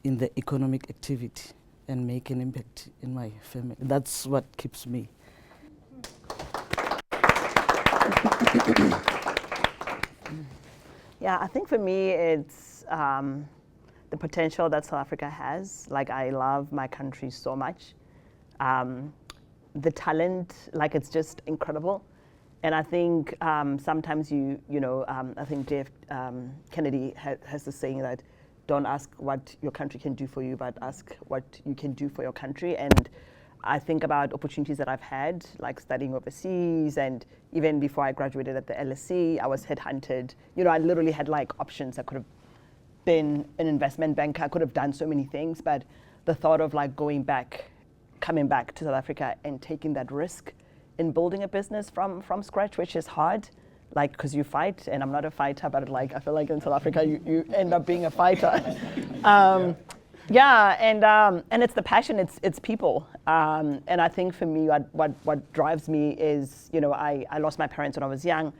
in the economic activity and make an impact in my family. That's what keeps me. Yeah, I think for me it's the potential that South Africa has. Like, I love my country so much. The talent, like, it's just incredible. And I think sometimes I think Jeff Kennedy has the saying that don't ask what your country can do for you, but ask what you can do for your country. And I think about opportunities that I've had, like studying overseas, and even before I graduated at the LSE, I was headhunted. I literally had like options. I could have been an investment banker. I could have done so many things, but the thought of like coming back to South Africa and taking that risk in building a business from scratch, which is hard, like, because you fight, and I'm not a fighter, but like I feel like in South Africa you end up being a fighter. And it's the passion, it's people, and I think for me what drives me is, I lost my parents when I was young.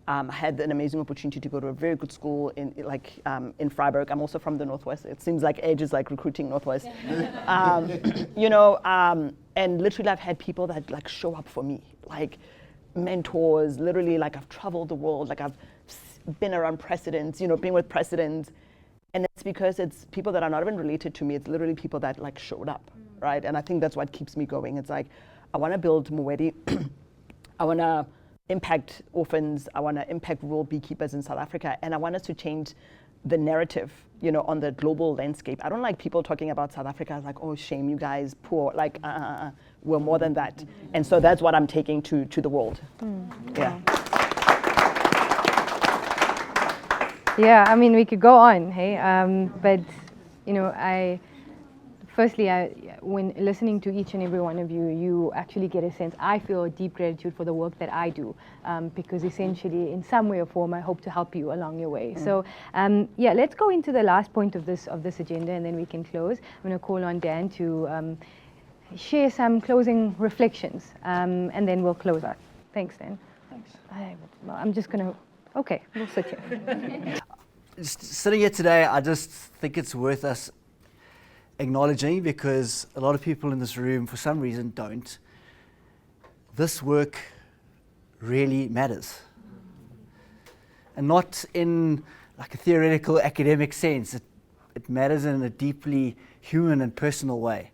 I had an amazing opportunity to go to a very good school in Vryburg. I'm also from the Northwest. It seems like Edge is like recruiting Northwest. And literally I've had people that like show up for me, like mentors, literally, like I've traveled the world, like I've been around presidents, been with presidents. And it's because it's people that are not even related to me. It's literally people that like showed up, right? And I think that's what keeps me going. It's like, I want to build Moedi. I want to impact orphans. I want to impact rural beekeepers in South Africa. And I want us to change the narrative, on the global landscape. I don't like people talking about South Africa as like, oh, shame, you guys, poor. Like, we're more than that. And so that's what I'm taking to the world. Yeah. Yeah, I mean, we could go on, hey? But, firstly, when listening to each and every one of you, you actually get a sense. I feel a deep gratitude for the work that I do, because essentially, in some way or form, I hope to help you along your way. So, let's go into the last point of this agenda, and then we can close. I'm going to call on Dan to share some closing reflections, and then we'll close out. Thanks, Dan. I'm just going to, okay, we'll sit here. Sitting here today, I just think it's worth us acknowledging, because a lot of people in this room, for some reason, don't. This work really matters. And not in like a theoretical academic sense. It matters in a deeply human and personal way.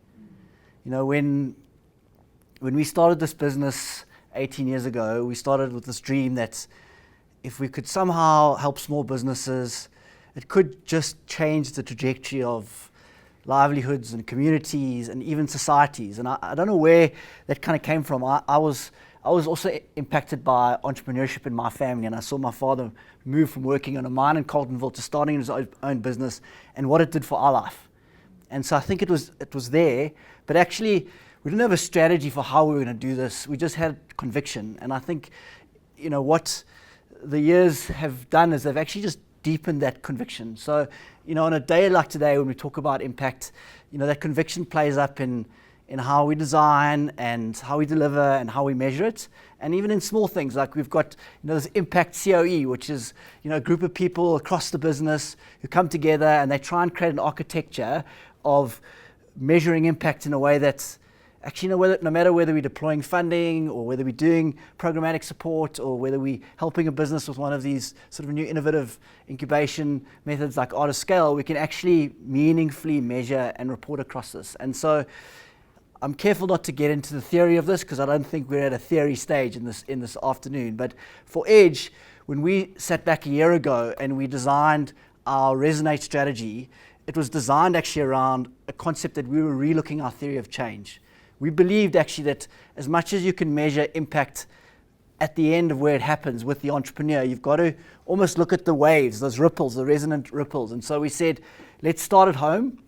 You know, when we started this business 18 years ago, we started with this dream that if we could somehow help small businesses, it could just change the trajectory of livelihoods and communities and even societies. And I don't know where that kind of came from. I was also impacted by entrepreneurship in my family, and I saw my father move from working on a mine in Carltonville to starting his own business and what it did for our life. And so I think it was there, but actually we didn't have a strategy for how we were going to do this. We just had conviction. And I think, you know, what the years have done is they've actually just deepened that conviction. So, you know, on a day like today when we talk about impact, you know, that conviction plays up in how we design and how we deliver and how we measure it. And even in small things, like we've got, you know, this Impact COE, which is, you know, a group of people across the business who come together and they try and create an architecture of measuring impact in a way that's actually, you know, no matter whether we're deploying funding or whether we're doing programmatic support or whether we're helping a business with one of these sort of new innovative incubation methods like Art of Scale, we can actually meaningfully measure and report across this. And so I'm careful not to get into the theory of this, because I don't think we're at a theory stage in this afternoon. But for Edge, when we sat back a year ago and we designed our Resonate strategy, it was designed actually around a concept that we were relooking our theory of change. We believed actually that as much as you can measure impact at the end of where it happens with the entrepreneur, you've got to almost look at the waves, those ripples, the resonant ripples. And so we said, let's start at home.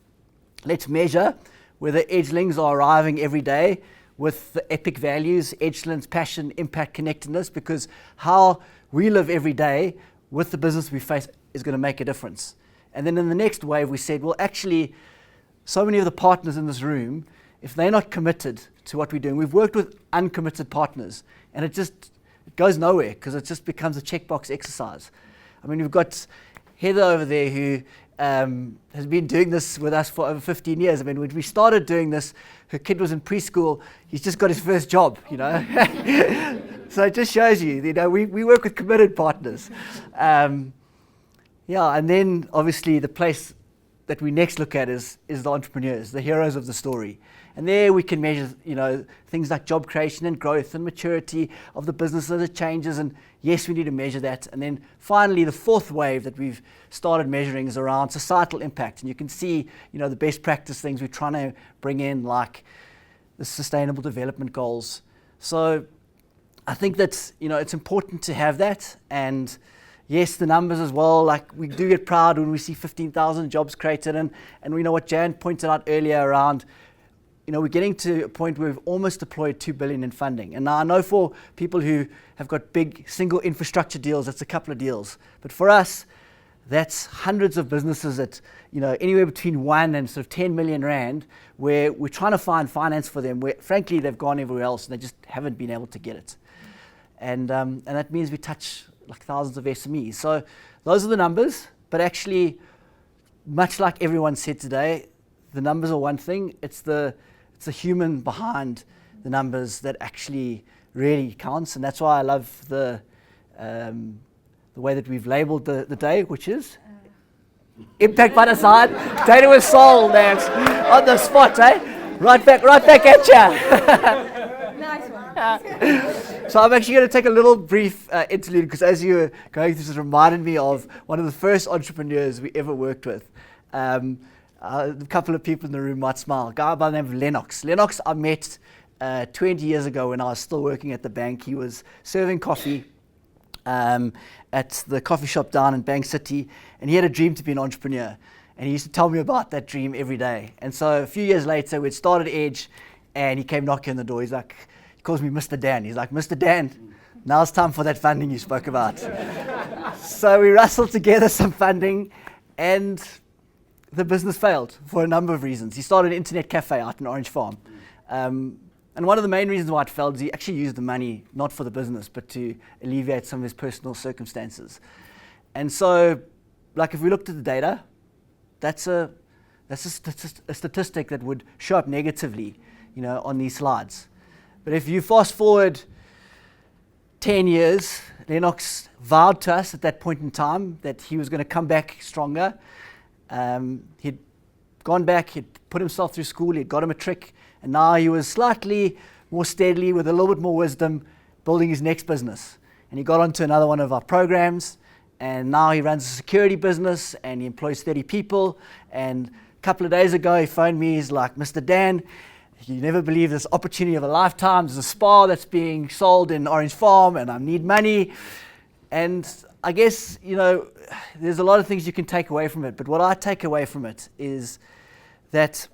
Let's measure whether Edgelings are arriving every day with the epic values, excellence, passion, impact, connectedness, because how we live every day with the business we face is going to make a difference. And then in the next wave, we said, well, actually, so many of the partners in this room, if they're not committed to what we're doing, we've worked with uncommitted partners, and it goes nowhere because it just becomes a checkbox exercise. I mean, we've got Heather over there who has been doing this with us for over 15 years. I mean, when we started doing this, her kid was in preschool. He's just got his first job, you know. So it just shows you, you know, we work with committed partners. Yeah, and then obviously the place that we next look at is the entrepreneurs, the heroes of the story. And there we can measure, you know, things like job creation and growth and maturity of the business as it changes. And yes, we need to measure that. And then finally, the fourth wave that we've started measuring is around societal impact. And you can see, you know, the best practice things we're trying to bring in, like the Sustainable Development Goals. So I think that, you know, it's important to have that. And yes, the numbers as well, like we do get proud when we see 15,000 jobs created. And we know what Jan pointed out earlier around, you know, we're getting to a point where we've almost deployed 2 billion in funding. And now I know for people who have got big single infrastructure deals, that's a couple of deals. But for us, that's hundreds of businesses that, you know, anywhere between 1 and sort of 10 million rand, where we're trying to find finance for them, where frankly they've gone everywhere else and they just haven't been able to get it. And that means we touch like thousands of SMEs. So those are the numbers, but actually, much like everyone said today, the numbers are one thing. It's the human behind the numbers that actually really counts, and that's why I love the way that we've labelled the day, which is impact by design, data with soul. That's on the spot, eh? Right back at you. Nice one. So I'm actually going to take a little brief interlude, because as you were going through this, reminded me of one of the first entrepreneurs we ever worked with. A couple of people in the room might smile. A guy by the name of Lennox. Lennox I met 20 years ago when I was still working at the bank. He was serving coffee at the coffee shop down in Bank City, and he had a dream to be an entrepreneur. And he used to tell me about that dream every day. And so a few years later, we'd started Edge, and he came knocking on the door. He calls me Mr. Dan. He's like, Mr. Dan, now it's time for that funding you spoke about. So we rustled together some funding, and the business failed for a number of reasons. He started an internet cafe out in Orange Farm. And one of the main reasons why it failed is he actually used the money not for the business, but to alleviate some of his personal circumstances. And so, like if we looked at the data, that's a statistic that would show up negatively, on these slides. But if you fast forward 10 years, Lennox vowed to us at that point in time that he was going to come back stronger. He'd gone back, he'd put himself through school, he'd got a matric, and now he was slightly more steadily, with a little bit more wisdom, building his next business. And he got onto another one of our programs, and now he runs a security business, and he employs 30 people. And a couple of days ago, he phoned me, he's like, Mr. Dan, you never believe this opportunity of a lifetime. There's a spa that's being sold in Orange Farm, and I need money. And I guess, there's a lot of things you can take away from it, but what I take away from it is that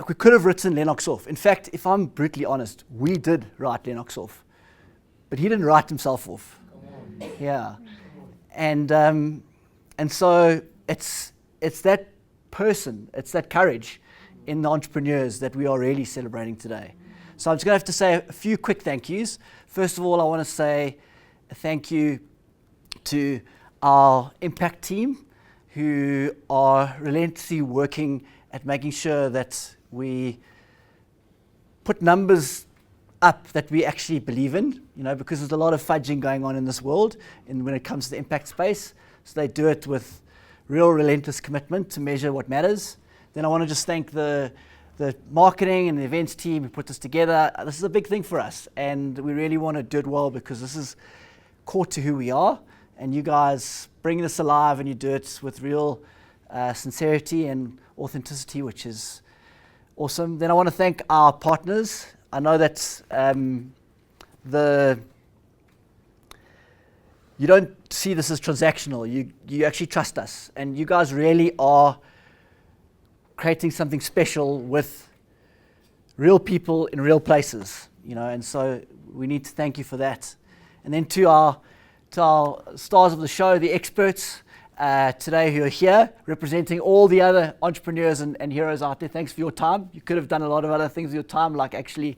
we could have written Lennox off. In fact, if I'm brutally honest, we did write Lennox off, but he didn't write himself off. Yeah, and so it's that person, it's that courage in the entrepreneurs that we are really celebrating today. So I'm just going to have to say a few quick thank yous. First of all, I want to say a thank you to our impact team, who are relentlessly working at making sure that we put numbers up that we actually believe in, because there's a lot of fudging going on in this world when it comes to the impact space. So they do it with real relentless commitment to measure what matters. Then I want to just thank the marketing and the events team who put this together. This is a big thing for us, and we really want to do it well because this is core to who we are, and you guys bring this alive, and you do it with real sincerity and authenticity, which is awesome. Then I want to thank our partners. I know that you don't see this as transactional. You actually trust us, and you guys really are creating something special with real people in real places, and so we need to thank you for that. And then to our stars of the show, the experts today who are here representing all the other entrepreneurs and heroes out there, thanks for your time. You could have done a lot of other things with your time, like actually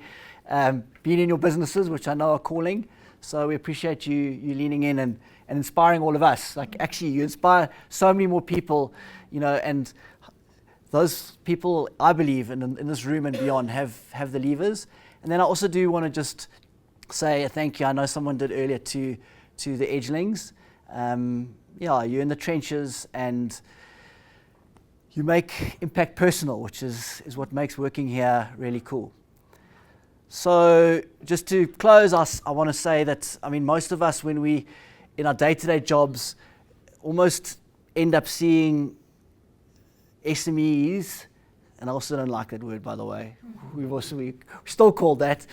being in your businesses, which I know are calling. So we appreciate you leaning in and inspiring all of us. Like, actually, you inspire so many more people, and those people, I believe, in this room and beyond, have the levers. And then I also do want to just say a thank you. I know someone did earlier to the edgelings. You're in the trenches, and you make impact personal, which is what makes working here really cool. So just to close, I want to say that, most of us, when we, in our day-to-day jobs, almost end up seeing SMEs, and I also don't like that word, by the way. We still call that,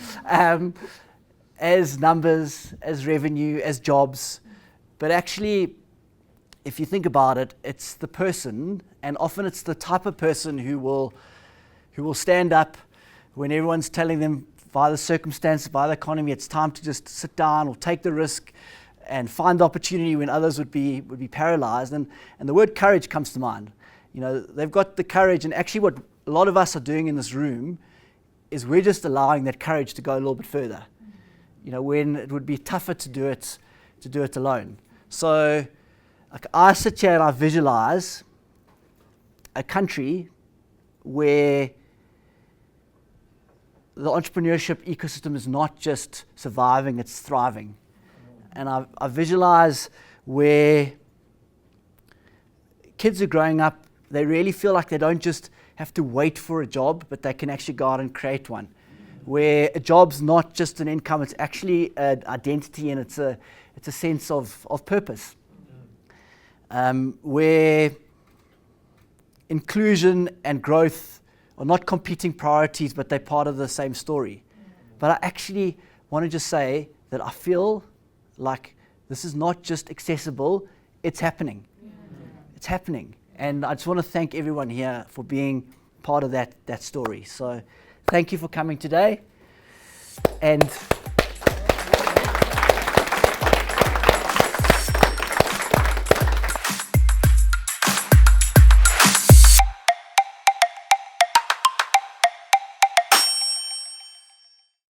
as numbers, as revenue, as jobs. But actually, if you think about it, it's the person, and often it's the type of person who will stand up when everyone's telling them, by the circumstance, by the economy, it's time to just sit down or take the risk and find the opportunity when others would be paralyzed. And the word courage comes to mind. They've got the courage, and actually what a lot of us are doing in this room is we're just allowing that courage to go a little bit further. When it would be tougher to do it alone. So I sit here and I visualize a country where the entrepreneurship ecosystem is not just surviving, it's thriving. And I visualize where kids are growing up, they really feel like they don't just have to wait for a job, but they can actually go out and create one. Where a job's not just an income, it's actually an identity, and it's a sense of purpose. Where inclusion and growth are not competing priorities, but they're part of the same story. But I actually want to just say that I feel like this is not just accessible, it's happening. It's happening. And I just want to thank everyone here for being part of that story. So thank you for coming today. And